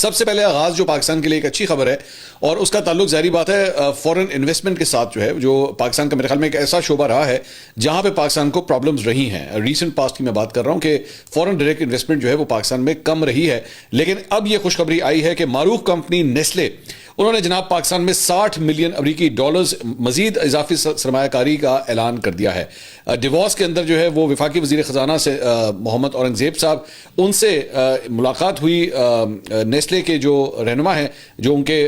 سب سے پہلے آغاز جو پاکستان کے لیے ایک اچھی خبر ہے اور اس کا تعلق ظاہری بات ہے فورن انویسٹمنٹ کے ساتھ جو ہے، جو پاکستان کا میرے خیال میں ایک ایسا شعبہ رہا ہے جہاں پہ پاکستان کو پرابلمز رہی ہیں. ریسنٹ پاسٹ کی میں بات کر رہا ہوں کہ فورن ڈائریکٹ انویسٹمنٹ جو ہے وہ پاکستان میں کم رہی ہے، لیکن اب یہ خوشخبری آئی ہے کہ معروف کمپنی نیسلے انہوں نے جناب پاکستان میں $60 ملین امریکی ڈالرز مزید اضافی سرمایہ کاری کا اعلان کر دیا ہے. ڈیووس کے اندر جو ہے وہ وفاقی وزیر خزانہ سے محمد اورنگزیب صاحب ان سے ملاقات ہوئی. نیسلے کے جو رہنما ہیں، جو ان کے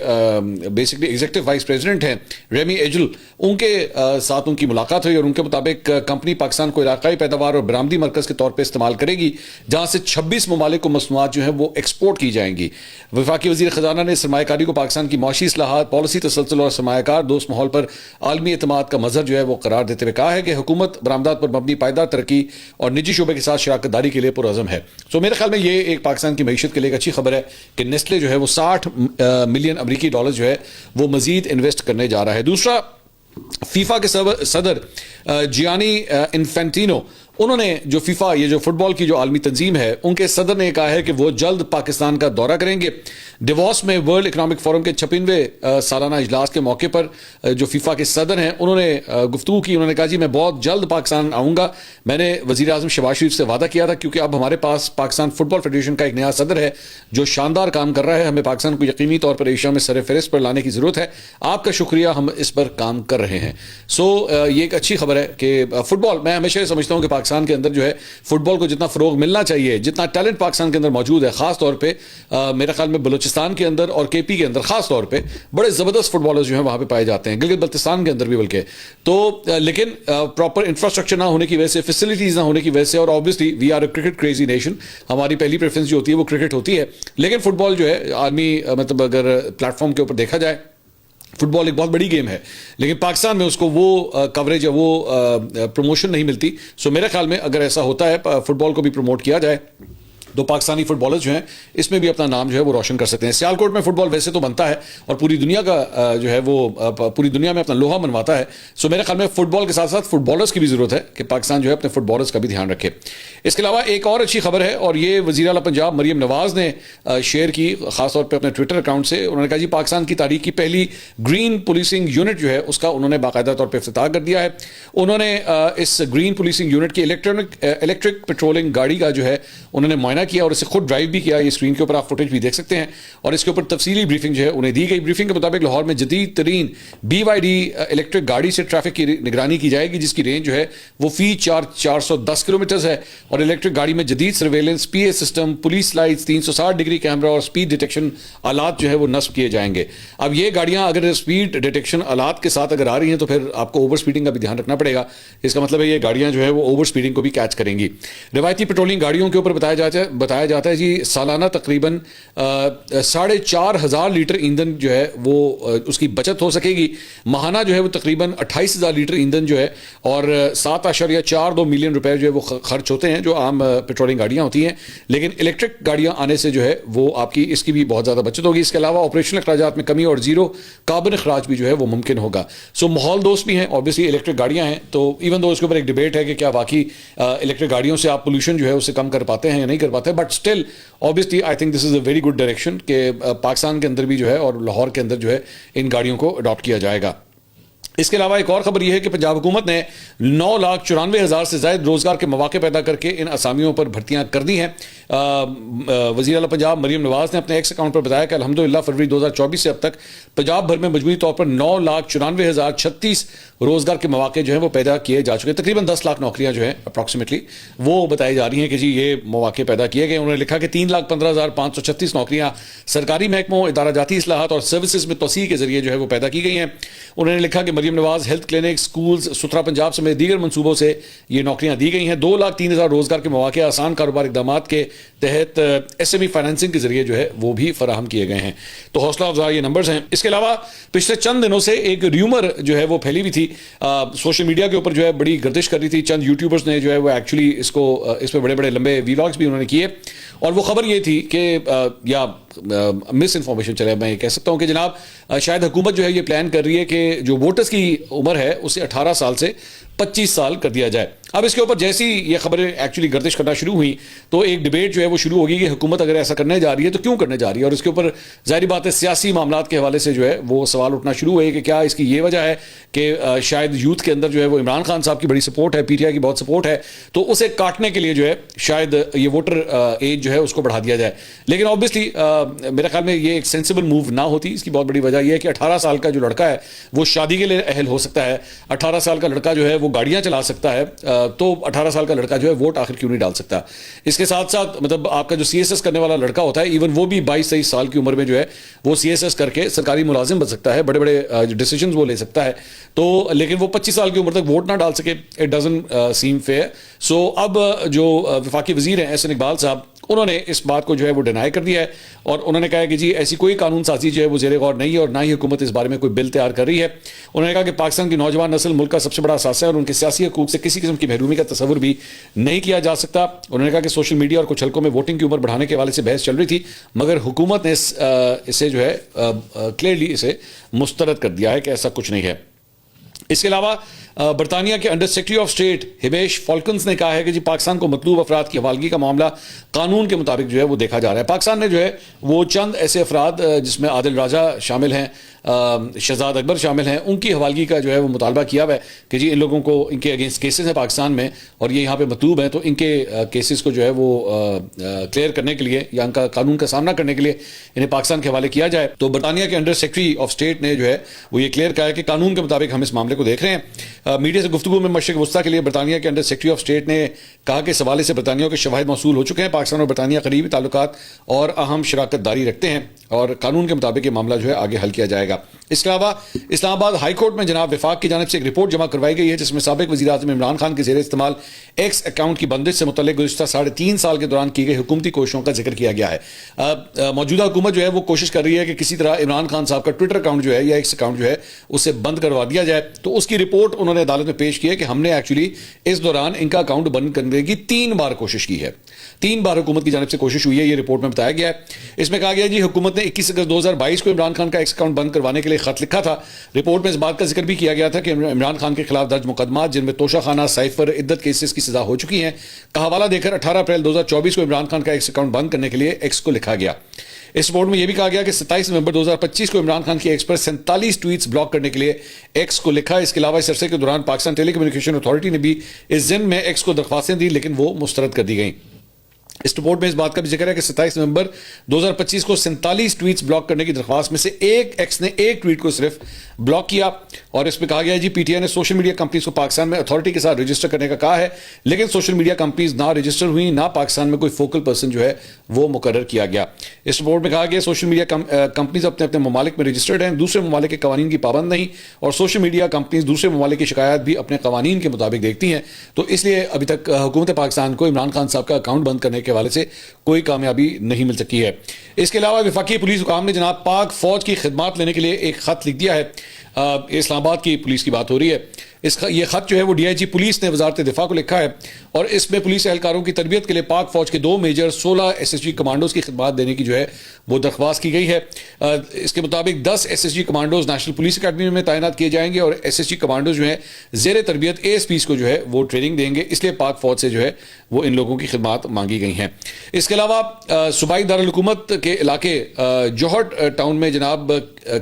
بیسکلی ایگزیکٹو وائس پریزیڈنٹ ہیں ریمی ایجل، ان کے ساتھ ان کی ملاقات ہوئی اور ان کے مطابق کمپنی پاکستان کو علاقائی پیداوار اور برآمدی مرکز کے طور پہ استعمال کرے گی، جہاں سے 26 ممالک کو مصنوعات جو ہیں وہ ایکسپورٹ کی جائیں گی. وفاقی وزیر خزانہ نے سرمایہ کاری کو پاکستان کی معاشی اصلاحات، پالیسی تسلسل اور سرمایہ کار دوست ماحول پر عالمی اعتماد کا مظہر جو ہے وہ قرار دیتے ہوئے کہا ہے کہ حکومت برآمدات پر مبنی پائیدار ترقی اور نجی شعبے کے ساتھ شراکت داری کے لیے پرعزم ہے. میرے خیال میں یہ ایک پاکستان کی معیشت کے لیے ایک اچھی خبر ہے کہ نیسلے جو ہے وہ $60 ملین امریکی ڈالر جو ہے وہ مزید انویسٹ کرنے جا رہا ہے. دوسرا، فیفا کے صدر جیانی انفینٹینو، انہوں نے جو فیفا، یہ جو فٹ بال کی جو عالمی تنظیم ہے، ان کے صدر نے کہا ہے کہ وہ جلد پاکستان کا دورہ کریں گے. ڈیووس میں ورلڈ اکنامک فورم کے 56ویں سالانہ اجلاس کے موقع پر جو فیفا کے صدر ہیں انہوں نے گفتگو کی. انہوں نے کہا جی میں بہت جلد پاکستان آؤں گا. میں نے وزیر اعظم شہباز شریف سے وعدہ کیا تھا، کیونکہ اب ہمارے پاس پاکستان فٹ بال فیڈریشن کا ایک نیا صدر ہے جو شاندار کام کر رہا ہے. ہمیں پاکستان کو یقینی طور پر ایشیا میں سر فہرست پر لانے کی ضرورت ہے. آپ کا شکریہ، ہم اس پر کام کر رہے ہیں. یہ ایک اچھی خبر ہے کہ فٹ بال، میں ہمیشہ یہ سمجھتا ہوں کہ پاکستان کے اندر جو ہے فٹ بال کو جتنا فروغ ملنا چاہیے، جتنا ٹیلنٹ پاکستان کے اندر موجود ہے، خاص طور پہ میرے خیال میں بلوچستان کے اندر اور کے پی کے اندر خاص طور پہ بڑے زبردست فٹ بالرز جو ہیں وہاں پہ پائے جاتے ہیں، گلگت بلتستان کے اندر بھی بلکہ. تو لیکن پراپر انفراسٹرکچر نہ ہونے کی وجہ سے، فیسلٹیز نہ ہونے کی وجہ سے، اور obviously we are a cricket crazy nation, ہماری پہلی پریفرنس جو ہوتی ہے وہ کرکٹ ہوتی ہے، لیکن فٹ بال جو ہے عالمی مطلب اگر پلیٹ فارم کے اوپر دیکھا جائے، فٹ بال ایک بہت بڑی گیم ہے، لیکن پاکستان میں اس کو وہ کوریج یا وہ پروموشن نہیں ملتی. میرے خیال میں اگر ایسا ہوتا ہے، فٹ بال کو بھی پروموٹ کیا جائے تو پاکستانی فٹ بالرز جو ہیں اس میں بھی اپنا نام جو ہے وہ روشن کر سکتے ہیں. سیالکوٹ میں فٹ بال ویسے تو بنتا ہے اور پوری دنیا کا جو ہے وہ پوری دنیا میں اپنا لوہا منواتا ہے. میرے خیال میں فٹ بال کے ساتھ ساتھ فٹ بالرز کی بھی ضرورت ہے کہ پاکستان جو ہے اپنے فٹ بالرز کا بھی دھیان رکھے. اس کے علاوہ ایک اور اچھی خبر ہے، اور یہ وزیر اعلیٰ پنجاب مریم نواز نے شیئر کی، خاص طور پہ اپنے ٹویٹر اکاؤنٹ سے. انہوں نے کہا جی پاکستان کی تاریخ کی پہلی گرین پولیسنگ یونٹ جو ہے اس کا انہوں نے باقاعدہ طور پہ افتتاح کر دیا ہے. انہوں نے اس گرین پولیسنگ یونٹ کی الیکٹرک پیٹرولنگ گاڑی کا جو ہے انہوں نے معائنہ کیا اور اسے خود ڈرائیو بھی کیا. یہ اسکرین کے اوپر آپ فوٹیج بھی دیکھ سکتے ہیں، اور اس کے اوپر تفصیلی بریفنگ جو ہے انہیں دی گئی. بریفنگ کے مطابق لاہور میں جدید ترین BYD الیکٹرک گاڑی سے ٹریفک کی نگرانی کی جائے گی، جس کی رینج جو ہے وہ فی 410 کلومیٹرز ہے، اور الیکٹرک گاڑی میں جدید surveillance PA system, police lights, 360 degree camera اور سپیڈ ڈیٹیکشن آلات جو ہے وہ نصب کیے جائیں گے. اب یہ گاڑیاں اگر سپیڈ ڈیٹیکشن آلات کے ساتھ اگر آ رہی ہیں تو پھر آپ کو اوور سپیڈنگ کا بھی دھیان رکھنا پڑے گا. اس کا مطلب ہے یہ گاڑیاں جو ہے وہ اوور سپیڈنگ کو بھی کیچ کریں گی. روایتی پیٹرولنگ گاڑیوں کے اوپر بتایا جاتا ہے جی سالانہ تقریباً 4,500 لیٹر ایندھن جو ہے وہ اس کی بچت ہو سکے گی. ماہانہ جو ہے وہ تقریباً 28,000 لیٹر ایندھن جو ہے اور 7.42 ملین روپے جو ہے وہ خرچ ہوتے ہیں جو عام پیٹرولنگ گاڑیاں ہوتی ہیں. لیکن الیکٹرک گاڑیاں آنے سے جو ہے وہ آپ کی اس کی بھی بہت زیادہ بچت ہوگی. اس کے علاوہ آپریشنل اخراجات میں کمی اور زیرو کاربن اخراج بھی جو ہے وہ ممکن ہوگا. ماحول دوست بھی ہیں، اوبیسلی الیکٹرک گاڑیاں ہیں، تو ایون دو اس کے اوپر ایک ڈیبیٹ ہے کہ کیا واقعی الیکٹرک گاڑیوں سے آپ پولوشن جو ہے اسے کم کر پاتے ہیں یا نہیں کر پاتے، but still obviously I think this is a very good direction کہ پاکستان کے اندر بھی جو ہے اور لاہور کے اندر جو ہے ان گاڑیوں کو اڈاپٹ کیا جائے گا. اس کے علاوہ ایک اور خبر یہ ہے کہ پنجاب حکومت نے 9,94,000 سے زائد روزگار کے مواقع پیدا کر کے ان اسامیوں پر بھرتیاں کر دی ہیں. وزیر اعلیٰ پنجاب مریم نواز نے اپنے ایکس اکاؤنٹ پر بتایا کہ الحمدللہ فروری 2024 سے اب تک پنجاب بھر میں مجموعی طور پر 9,94,036 روزگار کے مواقع جو ہیں وہ پیدا کیے جا چکے ہیں. تقریباً 10 لاکھ نوکریاں جو ہیں اپروکسیمیٹلی وہ بتائی جا رہی ہیں کہ جی یہ مواقع پیدا کیے گئے. انہوں نے لکھا کہ 3,15,536 نوکریاں سرکاری محکموں، ادارہ جاتی اصلاحات اور سروسز میں توسیع کے ذریعے جو ہے وہ پیدا کی گئی ہیں. انہوں نے لکھا کہ Maryam Nawaz health clinic, schools, ستھرا پنجاب سمیت دیگر منصوبوں سے یہ نوکریاں دی گئی ہیں. 2,03,000 روزگار کے مواقع آسان کاروبار اقدامات کے تحت SME فائنینسنگ کے ذریعے جو ہے وہ بھی فراہم کیے گئے ہیں. تو حوصلہ افزا یہ نمبرز ہیں. اس کے علاوہ پچھلے چند دنوں سے ایک ریومر جو ہے وہ پھیلی ہوئی تھی سوشل میڈیا کے اوپر، جو ہے بڑی گردش کر رہی تھی. چند یوٹیوبرز نے جو ہے وہ ایکچولی اس پہ بڑے بڑے لمبے ویلاگز بھی انہوں نے کیے، اور وہ خبر یہ تھی کہ یا مس انفارمیشن چلے میں یہ کہہ سکتا ہوں کہ جناب شاید حکومت جو ہے یہ پلان کر رہی ہے کہ جو ووٹرز کی عمر ہے اسے 18 سال سے 25 سال کر دیا جائے. اب اس کے اوپر جیسی یہ خبریں ایکچولی گردش کرنا شروع ہوئی تو ایک ڈبیٹ جو ہے وہ شروع ہوگی کہ حکومت اگر ایسا کرنے جا رہی ہے تو کیوں کرنے جا رہی ہے, اور اس کے اوپر ظاہری بات ہے سیاسی معاملات کے حوالے سے جو ہے وہ سوال اٹھنا شروع ہوئے کہ کیا اس کی یہ وجہ ہے کہ شاید یوتھ کے اندر جو ہے وہ عمران خان صاحب کی بڑی سپورٹ ہے, پی ٹی آئی کی بہت سپورٹ ہے, تو اسے کاٹنے کے لیے جو ہے شاید یہ ووٹر ایج جو ہے اس کو بڑھا دیا جائے. لیکن آبویسلی میرے خیال میں یہ ایک سینسیبل موو نہ ہوتی. اس کی بہت بڑی وجہ یہ ہے کہ 18 سال کا جو لڑکا ہے وہ شادی کے لیے اہل ہو سکتا ہے, 18 سال کا لڑکا جو ہے وہ گاڑیاں چلا سکتا ہے, تو 18 سال کا لڑکا جو ہے ووٹ آخر کیوں نہیں ڈال سکتا. اس کے ساتھ ساتھ مطلب آپ کا جو سی ایس ایس کرنے والا لڑکا ہوتا ہے ایون وہ بھی 22-23 سال کی عمر میں جو ہے وہ سی ایس ایس کر کے سرکاری ملازم بن سکتا ہے, بڑے بڑے ڈیسیجنز وہ لے سکتا ہے. تو لیکن وہ 25 سال کی عمر تک ووٹ نہ ڈال سکے, اٹ ڈزنٹ سیم فیئر. سو اب جو وفاقی وزیر ہیں احسن اقبال صاحب, انہوں نے اس بات کو جو ہے وہ ڈینائی کر دیا ہے اور انہوں نے کہا ہے کہ جی ایسی کوئی قانون سازی جو ہے وہ زیر غور نہیں ہے اور نہ ہی حکومت اس بارے میں کوئی بل تیار کر رہی ہے. انہوں نے کہا کہ پاکستان کی نوجوان نسل ملک کا سب سے بڑا اثاثہ ہے اور ان کے سیاسی حقوق سے کسی قسم کی محرومی کا تصور بھی نہیں کیا جا سکتا. انہوں نے کہا کہ سوشل میڈیا اور کچھ حلقوں میں ووٹنگ کی عمر بڑھانے کے حوالے سے بحث چل رہی تھی مگر حکومت نے اسے جو ہے کلیئرلی اسے مسترد کر دیا ہے کہ ایسا کچھ نہیں ہے. اس کے علاوہ برطانیہ کے انڈر سیکرٹری آف اسٹیٹ ہمیش فالکنز نے کہا ہے کہ جی پاکستان کو مطلوب افراد کی حوالگی کا معاملہ قانون کے مطابق جو ہے وہ دیکھا جا رہا ہے. پاکستان نے جو ہے وہ چند ایسے افراد جس میں عادل راجہ شامل ہیں, شہزاد اکبر شامل ہیں, ان کی حوالگی کا جو ہے وہ مطالبہ کیا ہوا ہے کہ جی ان لوگوں کو ان کے اگینسٹ کیسز ہیں پاکستان میں اور یہ یہاں پہ مطلوب ہیں, تو ان کے کیسز کو جو ہے وہ کلیئر کرنے کے لیے یا ان کا قانون کا سامنا کرنے کے لیے انہیں پاکستان کے حوالے کیا جائے. تو برطانیہ کے انڈر سیکرٹری آف اسٹیٹ نے جو ہے وہ یہ کلیئر کہا ہے کہ قانون کے مطابق ہم اس معاملے کو دیکھ رہے ہیں. میڈیا سے گفتگو میں مشرق وسطیٰ کے لیے برطانیہ کے انڈر سیکرٹری آف اسٹیٹ نے کہا کہ اس حوالے سے برطانیہ کے شواہد موصول ہو چکے ہیں. پاکستان اور برطانیہ قریبی تعلقات اور اہم شراکت داری رکھتے ہیں اور قانون کے مطابق یہ معاملہ جو ہے آگے حل کیا جائے گا. اس کے علاوہ اسلام آباد ہائی کورٹ میں جناب وفاق کی جانب سے ایک رپورٹ جمع کروائی گئی ہے جس میں سابق وزیر اعظم عمران خان کے زیر استعمال ایکس اکاؤنٹ کی بندش سے متعلق گزشتہ 3.5 سال کے دوران کی گئی حکومتی کوششوں کا ذکر کیا گیا ہے. موجودہ حکومت جو ہے وہ کوشش کر رہی ہے کہ کسی طرح عمران خان صاحب کا ٹویٹر اکاؤنٹ جو ہے یا ایکس اکاؤنٹ جو ہے اسے بند کروا دیا جائے. تو اس کی رپورٹ انہوں نے عدالت میں پیش کی ہے کہ ہم نے ایکچولی اس دوران ان کا اکاؤنٹ بند کرنے کی 3 بار کوشش کی ہے. 3 بار حکومت کی جانب سے کوشش ہوئی ہے, یہ رپورٹ میں بتایا گیا ہے. اس میں کہا گیا جی حکومت نے 21 اگست 2022 کو عمران خان کا ایکس اکاؤنٹ بند کروانے کے لیے خط لکھا تھا. رپورٹ میں اس بات کا ذکر بھی کیا گیا تھا کہ عمران خان کے خلاف درج مقدمات جن میں توشہ خانہ, سائفر, عدت کیسز کی سزا ہو چکی ہیں کا حوالہ دے کر 18 اپریل 2024 کو عمران خان کا ایکس اکاؤنٹ بند کرنے کے لیے ایکس کو لکھا گیا. اس رپورٹ میں یہ بھی کہا گیا کہ 27 نومبر 2025 کو عمران خان کی ایکس پر 47 ٹویٹس بلاک کرنے کے لیے ایکس کو لکھا. اس کے علاوہ اس عرصے کے دوران پاکستان ٹیلی کمیونیکیشن اتھارٹی نے بھی اس ضمن میں ایکس کو درخواستیں دی لیکن وہ مسترد کر دی گئیں. اس رپورٹ میں اس بات کا بھی ذکر ہے کہ 27 نومبر 2025 کو 47 ٹویٹس بلاک کرنے کی درخواست میں سے ایکس نے ایک ٹویٹ کو صرف بلاک کیا اور اس میں کہا گیا ہے جی پی ٹی آئی نے سوشل میڈیا کمپنیز کو پاکستان میں اتھارٹی کے ساتھ رجسٹر کرنے کا کہا ہے لیکن سوشل میڈیا کمپنیز نہ رجسٹر ہوئی, نہ پاکستان میں کوئی فوکل پرسن جو ہے وہ مقرر کیا گیا. اس رپورٹ میں کہا گیا سوشل میڈیا کمپنیز اپنے اپنے ممالک میں رجسٹرڈ ہیں, دوسرے ممالک کے قوانین کی پابند نہیں اور سوشل میڈیا کمپنیز دوسرے ممالک کی شکایات بھی اپنے قوانین کے مطابق دیکھتی ہیں. تو اس لیے ابھی تک حکومت پاکستان کو عمران خان صاحب کا اکاؤنٹ بند کرنے کے حوالے سے کوئی کامیابی نہیں مل سکی ہے. اس کے علاوہ وفاقی پولیس حکام نے جناب پاک فوج کی خدمات لینے کے لیے ایک خط لکھ دیا ہے. اسلام آباد کی پولیس کی بات ہو رہی ہے. یہ خط جو ہے وہ ڈی آئی جی پولیس نے وزارت دفاع کو لکھا ہے اور اس میں پولیس اہلکاروں کی تربیت کے لیے پاک فوج کے 2 major 16 S S G commandos کی خدمات دینے کی جو ہے وہ درخواست کی گئی ہے. اس کے مطابق 10 S S G commandos National Police Academy میں تعینات کیے جائیں گے اور ایس ایس جی کمانڈوز جو ہیں زیر تربیت اے ایس پیز کو جو ہے وہ ٹریننگ دیں گے. اس لیے پاک فوج سے جو ہے وہ ان لوگوں کی خدمات مانگی گئی ہیں. اس کے علاوہ صوبائی دارالحکومت کے علاقے جوہٹ ٹاؤن میں جناب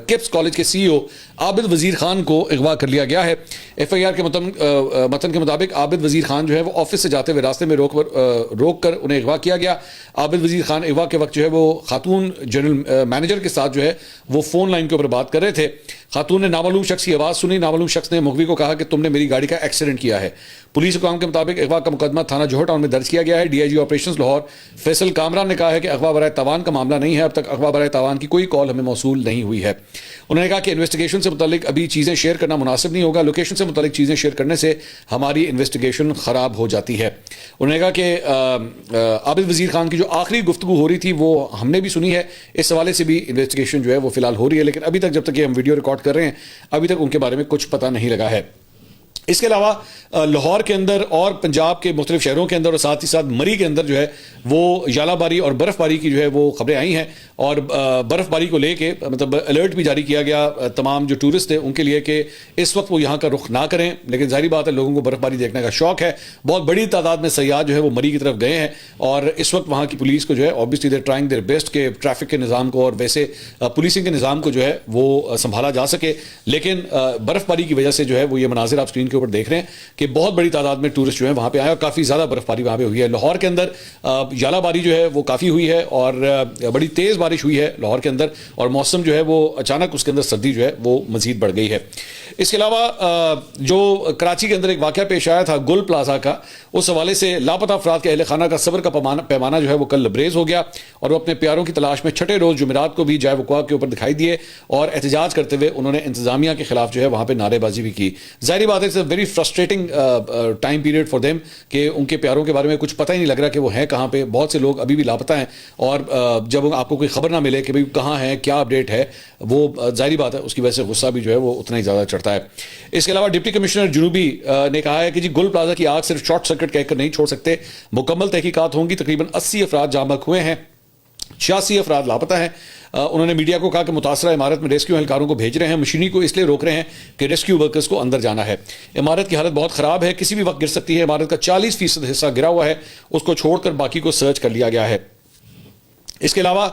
کپس کالج کے سی او عابد وزیر خان کو اغوا کر لیا گیا ہے. ایف آئی آر کے متن کے مطابق عابد وزیر خان جو ہے وہ آفس سے جاتے ہوئے راستے میں روک کر انہیں اغوا کیا گیا. عابد وزیر خان اغوا کے وقت جو ہے وہ خاتون جنرل مینیجر کے ساتھ جو ہے وہ فون لائن کے اوپر بات کر رہے تھے. خاتون نے نامعلوم شخص کی آواز سنی. نامعلوم شخص نے مغوی کو کہا کہ تم نے میری گاڑی کا ایکسیڈنٹ کیا ہے. پولیس حکام کے مطابق اغوا کا مقدمہ تھانہ جوہر ٹاؤن میں درج کیا گیا ہے. D I G operations Lahore Faisal Kamran نے کہا ہے کہ اغوا برائے تاوان کا معاملہ نہیں ہے. اب تک اغوا برائے تاوان کی کوئی کال ہمیں موصول نہیں ہوئی ہے. انہوں نے کہا کہ انویسٹیگیشن سے متعلق ابھی چیزیں شیئر کرنا مناسب نہیں ہوگا. لوکیشن سے متعلق چیزیں شیئر کرنے سے ہماری انویسٹیگیشن خراب ہو جاتی ہے. انہوں نے کہا کہ عابد وزیر خان کی جو آخری گفتگو ہو رہی تھی وہ ہم نے بھی سنی ہے. اس حوالے سے بھی انویسٹیگیشن جو ہے وہ فی الحال ہو رہی ہے لیکن ابھی تک جب تک یہ ہم ویڈیو ریکارڈ کر رہے ہیں ابھی تک ان کے بارے میں کچھ پتہ نہیں لگا ہے. اس کے علاوہ لاہور کے اندر اور پنجاب کے مختلف شہروں کے اندر اور ساتھ ہی ساتھ مری کے اندر جو ہے وہ ژالہ باری اور برف باری کی جو ہے وہ خبریں آئی ہیں، اور برف باری کو لے کے مطلب الرٹ بھی جاری کیا گیا تمام جو ٹورسٹ تھے ان کے لیے کہ اس وقت وہ یہاں کا رخ نہ کریں. لیکن ظاہری بات ہے لوگوں کو برف باری دیکھنے کا شوق ہے، بہت بڑی تعداد میں سیاح جو ہے وہ مری کی طرف گئے ہیں، اور اس وقت وہاں کی پولیس کو جو ہے obviously they trying their best کہ ٹریفک کے نظام کو اور ویسے پولیسنگ کے نظام کو جو ہے وہ سنبھالا جا سکے. لیکن برف باری کی وجہ سے جو ہے وہ یہ مناظر آپ اسکرین کے اوپر دیکھ رہے ہیں کہ بہت بڑی تعداد میں ٹورسٹ جو ہیں وہاں پہ آئے اور کافی زیادہ برف باری وہاں پہ ہوئی ہے. لاہور کے اندر ژالہ باری جو ہے وہ کافی ہوئی ہے اور بڑی تیز بارش ہوئی ہے لاہور کے اندر، اور موسم جو ہے وہ اچانک اس کے اندر سردی جو ہے وہ مزید بڑھ گئی ہے. اس کے علاوہ جو کراچی کے اندر ایک واقعہ پیش آیا تھا گل پلازا کا، اس حوالے سے لاپتہ افراد کے اہل خانہ کا صبر کا پیمانہ جو ہے وہ کل لبریز ہو گیا، اور وہ اپنے پیاروں کی تلاش میں چھٹے روز جمعرات کو بھی جائے وقوع کے اوپر دکھائی دیے اور احتجاج کرتے ہوئے انہوں نے انتظامیہ کے خلاف جو ہے وہاں پہ نعرے بازی بھی کی. ظاہری بات ہے it's a very frustrating time period for them کہ ان کے پیاروں کے بارے میں کچھ پتہ ہی نہیں لگ رہا کہ وہ ہیں کہاں پہ. بہت سے لوگ ابھی بھی لاپتہ ہیں، اور جب آپ کو کوئی خبر نہ ملے کہ بھئی کہاں ہیں، کیا اپڈیٹ ہے، وہ ظاہری بات ہے اس کی وجہ سے غصہ بھی جو ہے وہ اتنا ہی زیادہ چڑھتا ہے. اس کے علاوہ ڈپٹی کمشنر جنوبی نے کہا ہے کہ جی گل پلازا کی آگ صرف شارٹ سرکٹ کہہ کر نہیں چھوڑ سکتے، مکمل تحقیقات ہوں گی. تقریباً 80 افراد جاں بحق ہوئے ہیں، 86 افراد لاپتہ ہیں. انہوں نے میڈیا کو کہا کہ متاثرہ عمارت میں ریسکیو اہلکاروں کو بھیج رہے ہیں، مشینری کو اس لیے روک رہے ہیں کہ ریسکیو ورکرز کو اندر جانا ہے. عمارت کی حالت بہت خراب ہے، کسی بھی وقت گر سکتی ہے. عمارت کا 40% حصہ گرا ہوا ہے، اس کو چھوڑ کر باقی کو سرچ کر لیا گیا ہے. اس کے علاوہ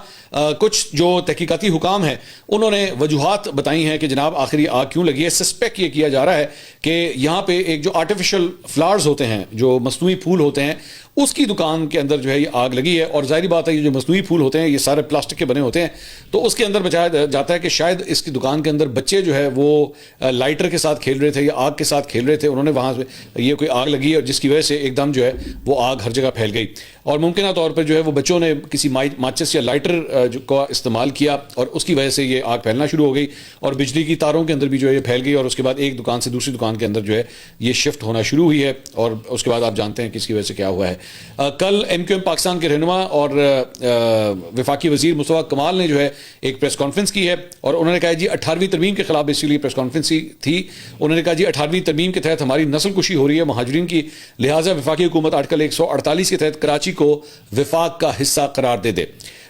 کچھ جو تحقیقاتی حکام ہیں انہوں نے وجوہات بتائی ہیں کہ جناب آخر یہ آگ کیوں لگی ہے. سسپیکٹ یہ کیا جا رہا ہے کہ یہاں پہ ایک جو آرٹیفیشل فلاورز ہوتے ہیں، جو مصنوعی پھول ہوتے ہیں، اس کی دکان کے اندر جو ہے یہ آگ لگی ہے. اور ظاہری بات ہے یہ جو مصنوعی پھول ہوتے ہیں یہ سارے پلاسٹک کے بنے ہوتے ہیں، تو اس کے اندر بچایا جاتا ہے کہ شاید اس کی دکان کے اندر بچے جو ہے وہ لائٹر کے ساتھ کھیل رہے تھے یا آگ کے ساتھ کھیل رہے تھے، انہوں نے وہاں سے یہ کوئی آگ لگی ہے اور جس کی وجہ سے ایک دم جو ہے وہ آگ ہر جگہ پھیل گئی. اور ممکنہ طور پر جو ہے وہ بچوں نے کسی ماچس یا لائٹر کا استعمال کیا اور اس کی وجہ سے یہ آگ پھیلنا شروع ہو گئی، اور بجلی کی تاروں کے اندر بھی جو ہے یہ پھیل گئی، اور اس کے بعد ایک دکان سے دوسری دکان کے اندر جو ہے یہ شفٹ ہونا شروع ہوئی ہے. اور اس کے بعد آپ جانتے ہیں کہ اس کی وجہ سے کیا ہوا ہے. کل ایم کیو ایم پاکستان کے رہنما اور وفاقی وزیر مصطفیٰ کمال نے جو ہے ایک پریس کانفرنس کی ہے، اور انہوں نے کہا جی 18ویں ترمیم کے خلاف اس لیے پریس کانفرنس تھی. انہوں نے کہا جی 18ویں ترمیم کے تحت ہماری نسل کشی ہو رہی ہے مہاجرین کی، لہٰذا وفاقی حکومت آرٹیکل 148 کے تحت کراچی کو وفاق کا حصہ قرار دے دے.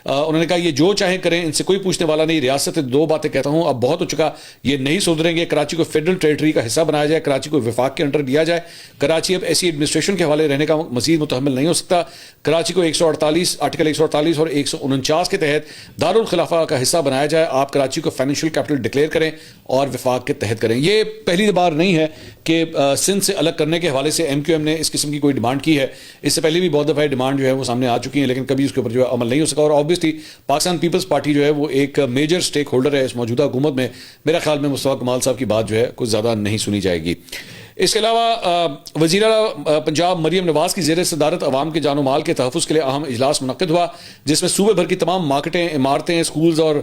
انہوں نے کہا یہ جو چاہیں کریں، ان سے کوئی پوچھنے والا نہیں. ریاست دو باتیں کہتا ہوں، اب بہت ہو چکا، یہ نہیں سدھریں گے. کراچی کو فیڈرل ٹریٹری کا حصہ بنایا جائے، کراچی کو وفاق کے انڈر دیا جائے. کراچی اب ایسی ایڈمنسٹریشن کے حوالے رہنے کا مزید متحمل نہیں ہو سکتا. کراچی کو 148 آرٹیکل 148 اور 149 کے تحت دارالخلافہ کا حصہ بنایا جائے. آپ کراچی کو فائنینشیل کیپٹل ڈکلیئر کریں اور وفاق کے تحت کریں. یہ پہلی بار نہیں ہے کہ سندھ سے الگ کرنے کے حوالے سے ایم کیو ایم نے اس قسم کی کوئی ڈیمانڈ کی ہے. اس سے پہلے بھی بہت دفعہ ڈیمانڈ جو ہے وہ سامنے آ چکی ہیں، لیکن کبھی اس کے اوپر جو ہے عمل نہیں ہو سکا. اور آبویسلی پاکستان پیپلز پارٹی جو ہے وہ ایک میجر سٹیک ہولڈر ہے اس موجودہ حکومت میں. میرا خیال میں مصطفیٰ کمال صاحب کی بات جو ہے کچھ زیادہ نہیں سنی جائے گی. اس کے علاوہ وزیر اعلیٰ پنجاب مریم نواز کی زیر صدارت عوام کے جان و مال کے تحفظ کے لیے اہم اجلاس منعقد ہوا، جس میں صوبے بھر کی تمام مارکیٹیں، عمارتیں، سکولز اور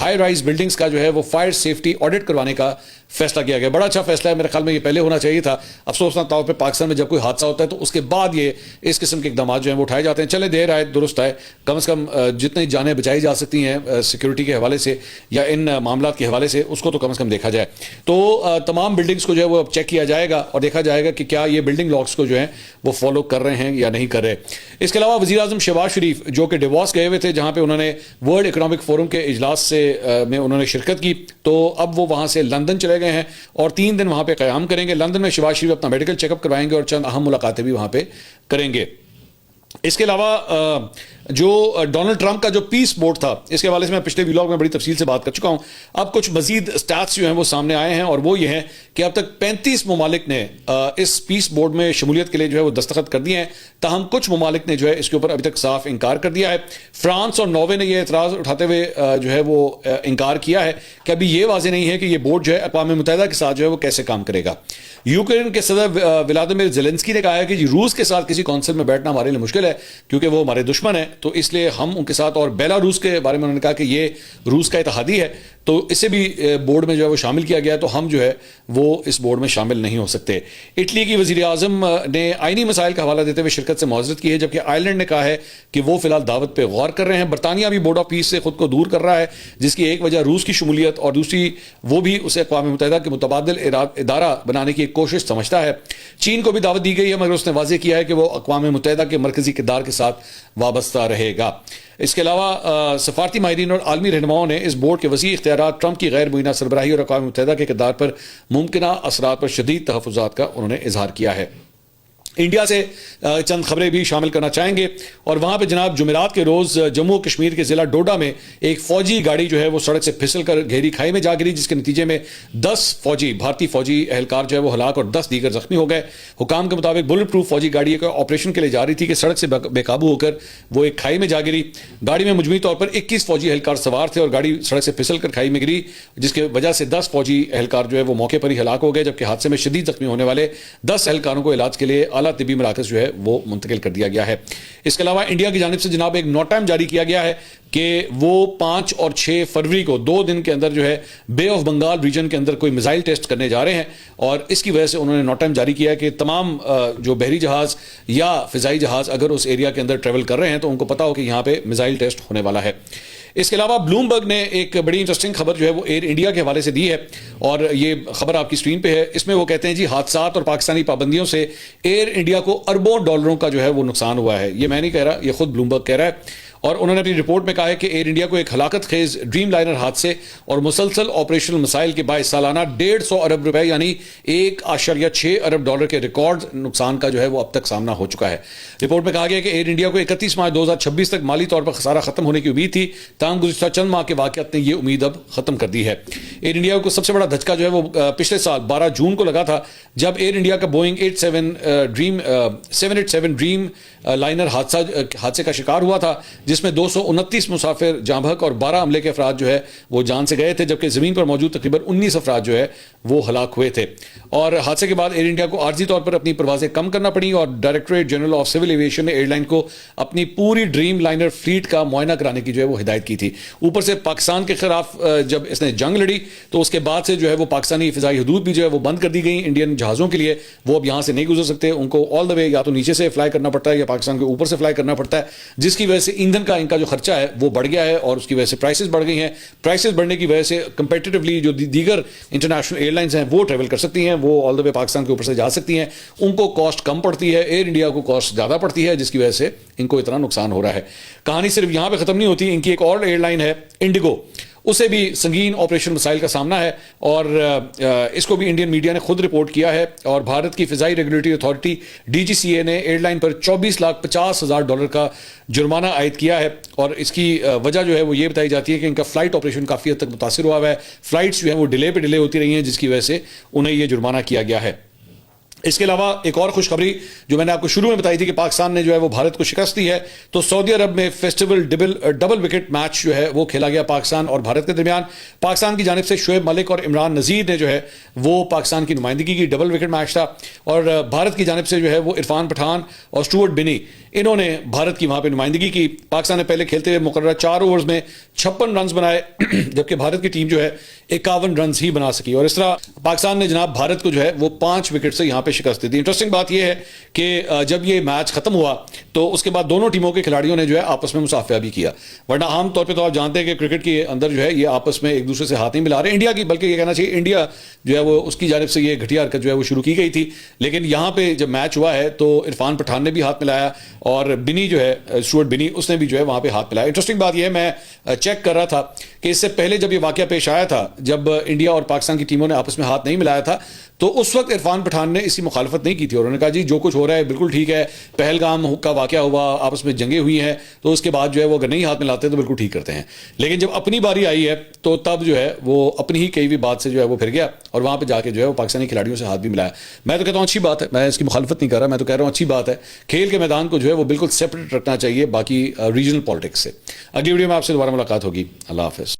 ہائی رائز بلڈنگز کا جو ہے وہ فائر سیفٹی آڈٹ کروانے کا فیصلہ کیا گیا. بڑا اچھا فیصلہ ہے، میرے خیال میں یہ پہلے ہونا چاہیے تھا. افسوسناک طور پہ پاکستان میں جب کوئی حادثہ ہوتا ہے تو اس کے بعد یہ اس قسم کے اقدامات جو ہیں وہ اٹھائے جاتے ہیں. چلے دیر آئے درست آئے، کم از کم جتنی جانیں بچائی جا سکتی ہیں سیکورٹی کے حوالے سے یا ان معاملات کے حوالے سے، اس کو تو کم از کم دیکھا جائے. تو تمام بلڈنگز کو جو ہے وہ چیک کیا جائے گا اور دیکھا جائے گا کہ کیا یہ بلڈنگ لاکس کو جو ہے وہ فالو کر رہے ہیں یا نہیں کر رہے. اس کے علاوہ وزیر اعظم شہباز شریف جو کہ ڈیووس گئے ہوئے تھے، جہاں پہ انہوں نے ورلڈ اکنامک فورم کے اجلاس سے میں انہوں نے شرکت کی، تو اب وہ وہاں سے لندن چلے گئے ہیں اور 3 دن وہاں پہ قیام کریں گے. لندن میں شہباز شریف اپنا میڈیکل چیک اپ کروائیں گے اور چند اہم ملاقاتیں بھی وہاں پہ کریں گے. اس کے علاوہ جو ڈونلڈ ٹرمپ کا جو پیس بورڈ تھا، اس کے حوالے سے میں پچھلے ویلاگ میں بڑی تفصیل سے بات کر چکا ہوں. اب کچھ مزید سٹیٹس جو ہیں وہ سامنے آئے ہیں، اور وہ یہ ہیں کہ اب تک 35 ممالک نے اس پیس بورڈ میں شمولیت کے لیے جو ہے وہ دستخط کر دیے ہیں. تاہم کچھ ممالک نے جو ہے اس کے اوپر ابھی تک صاف انکار کر دیا ہے. فرانس اور ناروے نے یہ اعتراض اٹھاتے ہوئے جو ہے وہ انکار کیا ہے کہ ابھی یہ واضح نہیں ہے کہ یہ بورڈ جو ہے اقوام متحدہ کے ساتھ جو ہے وہ کیسے کام کرے گا. یوکرین کے صدر ولادیمیر زیلنسکی نے کہا ہے کہ جی روس کے ساتھ کسی کونسل میں بیٹھنا ہمارے لیے مشکل ہے کیونکہ وہ ہمارے دشمن ہیں، تو اس لیے ہم ان کے ساتھ، اور بیلاروس کے بارے میں انہوں نے کہا کہ یہ روس کا اتحادی ہے، تو اسے بھی بورڈ میں جو ہے وہ شامل کیا گیا, تو ہم جو ہے وہ اس بورڈ میں شامل نہیں ہو سکتے. اٹلی کی وزیر اعظم نے آئینی مسائل کا حوالہ دیتے ہوئے شرکت سے معذرت کی ہے, جبکہ آئرلینڈ نے کہا ہے کہ وہ فی الحال دعوت پہ غور کر رہے ہیں. برطانیہ بھی بورڈ آف پیس سے خود کو دور کر رہا ہے, جس کی ایک وجہ روس کی شمولیت اور دوسری وہ بھی اسے اقوام متحدہ کے متبادل ادارہ بنانے کی ایک کوشش سمجھتا ہے. چین کو بھی دعوت دی گئی ہے, مگر اس نے واضح کیا ہے کہ وہ اقوام متحدہ کے مرکزی کردار کے ساتھ وابستہ رہے گا. اس کے علاوہ سفارتی ماہرین اور عالمی رہنماؤں نے اس بورڈ کے وسیع اختیارات, ٹرمپ کی غیر مبینہ سربراہی اور اقوام متحدہ کے کردار پر ممکنہ اثرات پر شدید تحفظات کا انہوں نے اظہار کیا ہے. انڈیا سے چند خبریں بھی شامل کرنا چاہیں گے, اور وہاں پہ جناب جمعرات کے روز جموں کشمیر کے ضلع ڈوڈا میں ایک فوجی گاڑی جو ہے وہ سڑک سے پھسل کر گہری کھائی میں جا گری, جس کے نتیجے میں 10 بھارتی فوجی اہلکار جو ہے وہ ہلاک اور 10 دیگر زخمی ہو گئے. حکام کے مطابق بلٹ پروف فوجی گاڑی ایک آپریشن کے لیے جا رہی تھی کہ سڑک سے بے قابو ہو کر وہ ایک کھائی میں جا گری. گاڑی میں مجموعی طور پر 21 فوجی اہلکار سوار تھے, اور گاڑی سڑک سے پھسل کر کھائی میں گری, جس کی وجہ سے 10 فوجی اہلکار جو ہے وہ موقع پر ہی ہلاک ہو گئے, جبکہ حادثے میں شدید زخمی ہونے والے 10 اہلکاروں کو علاج کے لیے اعلیٰ طبی مراکز جو ہے وہ منتقل کر دیا گیا ہے. اس کے علاوہ انڈیا کی جانب سے جناب ایک نوٹ ٹائم جاری کیا گیا ہے کہ وہ 5 اور 6 فروری کو 2 دن کے اندر جو ہے بے آف بنگال ریجن کے اندر کوئی میزائل ٹیسٹ کرنے جا رہے ہیں, اور اس کی وجہ سے انہوں نے نوٹ ٹائم جاری کیا ہے کہ تمام جو بحری جہاز یا فضائی جہاز اگر اس ایریا کے اندر ٹریول کر رہے ہیں تو ان کو پتا ہو کہ یہاں پہ میزائل ٹیسٹ ہونے والا ہے. اس کے علاوہ بلومبرگ نے ایک بڑی انٹرسٹنگ خبر جو ہے وہ ایئر انڈیا کے حوالے سے دی ہے, اور یہ خبر آپ کی اسکرین پہ ہے. اس میں وہ کہتے ہیں جی حادثات اور پاکستانی پابندیوں سے ایئر انڈیا کو اربوں ڈالروں کا جو ہے وہ نقصان ہوا ہے. یہ میں نہیں کہہ رہا, یہ خود بلومبرگ کہہ رہا ہے, اور انہوں نے اپنی رپورٹ میں کہا ہے کہ ایئر انڈیا کو ایک ہلاکت خیز ڈریم لائنر حادثے اور مسلسل آپریشنل مسائل کے باعث سالانہ 150 ارب روپے یعنی 1.6 ارب ڈالر کے ریکارڈ نقصان کا جو ہے وہ اب تک سامنا ہو چکا ہے. رپورٹ میں کہا گیا کہ ایئر انڈیا کو 31 مارچ 2026 تک مالی طور پر خسارہ ختم ہونے کی امید تھی, تاہم گزشتہ چند ماہ کے واقعات نے یہ امید اب ختم کر دی ہے. ایئر انڈیا کو سب سے بڑا دھچکا جو ہے وہ پچھلے سال 12 جون کو لگا تھا, جب ایئر انڈیا کا بوئنگ 787 ڈریم لائنر حادثے کا شکار ہوا تھا, جس میں 229 مسافر جاں بحق اور 12 عملے کے افراد جو ہے وہ جان سے گئے تھے, جبکہ زمین پر موجود تقریباً 19 افراد جو ہے وہ ہلاک ہوئے تھے. اور حادثے کے بعد ایئر انڈیا کو عارضی طور پر اپنی پروازیں کم کرنا پڑی, اور Directorate General of Civil Aviation نے ایئر لائن کو اپنی پوری ڈریم لائنر فلیٹ کا معائنہ کرانے کی جو ہے وہ ہدایت کی تھی. اوپر سے پاکستان کے خلاف جب اس نے جنگ لڑی تو اس کے بعد سے جو ہے وہ پاکستانی فضائی حدود بھی جو ہے وہ بند کر دی گئی انڈین جہازوں کے لیے. وہ اب یہاں سے نہیں گزر سکتے, ان کو آل دا وے یا تو نیچے سے فلائی کرنا پڑتا ہے یا پاکستان کے اوپر سے فلائی کرنا پڑتا ہے, جس کی وجہ سے ایندھن کا ان کا جو خرچہ ہے وہ بڑھ گیا ہے, اور اس کی وجہ سے پرائسز بڑھ گئی ہیں. پرائسز بڑھنے کی وجہ سے کمپیٹیٹولی جو دیگر انٹرنیشنل ایئر لائنز ہیں وہ ٹریول کر سکتی ہیں, وہ آل دا وے پاکستان کے اوپر سے جا سکتی ہیں, ان کو کاسٹ کم پڑتی ہے, ایئر انڈیا کو کاسٹ زیادہ پڑتی ہے, جس کی وجہ سے ان کو اتنا نقصان ہو رہا ہے. کہانی صرف یہاں پہ ختم نہیں ہوتی, ان کی ایک اور ایئر لائن ہے انڈیگو, اسے بھی سنگین آپریشن مسائل کا سامنا ہے, اور اس کو بھی انڈین میڈیا نے خود رپورٹ کیا ہے. اور بھارت کی فضائی ریگولیٹری اتھارٹی DGCA نے ایئر لائن پر 24,50,000 ڈالر کا جرمانہ عائد کیا ہے, اور اس کی وجہ جو ہے وہ یہ بتائی جاتی ہے کہ ان کا فلائٹ آپریشن کافی حد تک متاثر ہوا ہے, فلائٹس جو ہیں وہ ڈیلے پہ ڈیلے ہوتی رہی ہیں, جس کی وجہ سے انہیں یہ جرمانہ کیا گیا ہے. اس کے علاوہ ایک اور خوشخبری جو میں نے آپ کو شروع میں بتائی تھی کہ پاکستان نے جو ہے وہ بھارت کو شکست دی ہے, تو سعودی عرب میں فیسٹیول ڈبل وکٹ میچ جو ہے وہ کھیلا گیا پاکستان اور بھارت کے درمیان. پاکستان کی جانب سے شعیب ملک اور عمران نذیر نے جو ہے وہ پاکستان کی نمائندگی کی, ڈبل وکٹ میچ تھا. اور بھارت کی جانب سے جو ہے وہ عرفان پٹھان اور اسٹوارٹ بنی, انہوں نے بھارت کی وہاں پہ نمائندگی کی. پاکستان نے پہلے کھیلتے ہوئے مقررہ 4 اوورز میں 56 رنز بنائے, جبکہ بھارت کی ٹیم جو ہے 51 رنز ہی بنا سکی, اور اس طرح پاکستان نے جناب بھارت کو جو ہے وہ 5 وکٹ سے یہاں پہ شکست دی تھی. انٹرسٹنگ بات یہ ہے کہ جب یہ میچ ختم ہوا تو اس کے بعد دونوں ٹیموں کے کھلاڑیوں نے جو ہے آپس میں مصافحہ بھی کیا, ورنہ عام طور پہ تو آپ جانتے ہیں کہ کرکٹ کے اندر جو ہے یہ آپس میں ایک دوسرے سے ہاتھ نہیں ملا رہے انڈیا کی, بلکہ یہ کہنا چاہیے انڈیا جو ہے وہ اس کی جانب سے یہ گھٹیا حرکت جو ہے وہ شروع کی گئی تھی. لیکن یہاں پہ جب میچ ہوا ہے تو عرفان پٹھان نے بھی ہاتھ ملایا, اور بنی جو ہے اسٹوارٹ بنی اس نے بھی جو ہے وہاں پہ ہاتھ ملایا. انٹرسٹنگ بات یہ ہے, میں چیک کر رہا تھا کہ اس سے پہلے جب یہ واقعہ پیش آیا تھا, جب انڈیا اور پاکستان کی ٹیموں نے آپس میں ہاتھ نہیں ملایا تھا, تو اس وقت عرفان پٹھان نے اس کی مخالفت نہیں کی تھی, اور انہوں نے کہا جی جو کچھ ہو رہا ہے بالکل ٹھیک ہے, پہلگام کا واقعہ ہوا, آپس میں جنگیں ہوئی ہیں, تو اس کے بعد جو ہے وہ اگر نہیں ہاتھ ملاتے تو بالکل ٹھیک کرتے ہیں. لیکن جب اپنی باری آئی ہے تو تب جو ہے وہ اپنی ہی کئی بھی بات سے جو ہے وہ پھر گیا, اور وہاں پہ جا کے جو ہے وہ پاکستانی کھلاڑیوں سے ہاتھ بھی ملایا. میں تو کہتا ہوں اچھی بات ہے, میں اس کی مخالفت نہیں کر رہا, میں تو کہہ رہا ہوں اچھی بات ہے. کھیل کے میدان کو جو ہے وہ بالکل سیپریٹ رکھنا چاہیے باقی ریجنل پالیٹکس سے. اگلی ویڈیو میں آپ سے دوبارہ ملاقات ہوگی. اللہ حافظ.